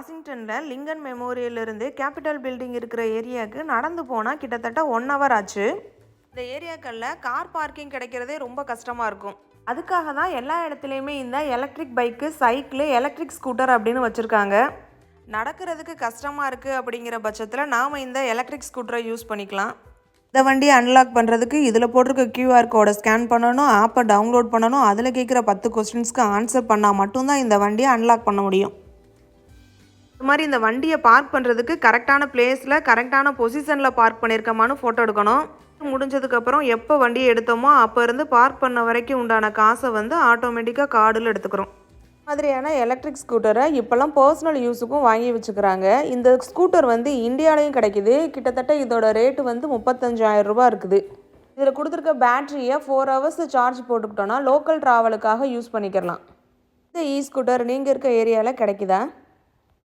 வாஷிங்டனில் Lincoln மெமோரியலிருந்து capital building இருக்கிற ஏரியாவுக்கு நடந்து போனால் கிட்டத்தட்ட 1 ஹவர் ஆச்சு. இந்த ஏரியாக்களில் கார் பார்க்கிங் கிடைக்கிறதே ரொம்ப கஷ்டமாக இருக்கும். அதுக்காக தான் எல்லா இடத்துலையுமே இந்த electric bike, cycle, electric scooter அப்படின்னு வச்சுருக்காங்க. நடக்கிறதுக்கு கஷ்டமாக இருக்குது அப்படிங்கிற பட்சத்தில் நாம் இந்த எலக்ட்ரிக் ஸ்கூட்டரை யூஸ் பண்ணிக்கலாம். இந்த வண்டியை அன்லாக் பண்ணுறதுக்கு இதில் போட்டிருக்க QR கோடை ஸ்கேன் பண்ணணும், ஆப்பை டவுன்லோட் பண்ணணும், அதில் கேட்குற 10 கொஸ்டின்ஸ்க்கு ஆன்சர் பண்ணால் மட்டும்தான் இந்த வண்டியை அன்லாக் பண்ண முடியும். இது மாதிரி இந்த வண்டியை பார்க் பண்ணுறதுக்கு கரெக்டான பிளேஸில் கரெக்டான பொசிஷனில் பார்க் பண்ணியிருக்கோமான்னு ஃபோட்டோ எடுக்கணும். முடிஞ்சதுக்கப்புறம் எப்போ வண்டியை எடுத்தோமோ அப்போ இருந்து பார்க் பண்ண வரைக்கும் உண்டான காசை ஆட்டோமேட்டிக்காக கார்டில் எடுத்துக்கிறோம். மாதிரியான எலக்ட்ரிக் ஸ்கூட்டரை இப்போல்லாம் பர்சனல் யூஸுக்கும் வாங்கி வச்சுக்கிறாங்க. இந்த ஸ்கூட்டர் இந்தியாவிலையும் கிடைக்கிது. கிட்டத்தட்ட இதோட ரேட்டு 35,000 ரூபா இருக்குது. இதில் கொடுத்துருக்க பேட்டரியை 4 ஹவர்ஸ் சார்ஜ் போட்டுக்கிட்டோன்னா லோக்கல் ட்ராவலுக்காக யூஸ் பண்ணிக்கலாம். இந்த ஸ்கூட்டர் நீங்கள் இருக்க ஏரியாவில் கிடைக்குதா?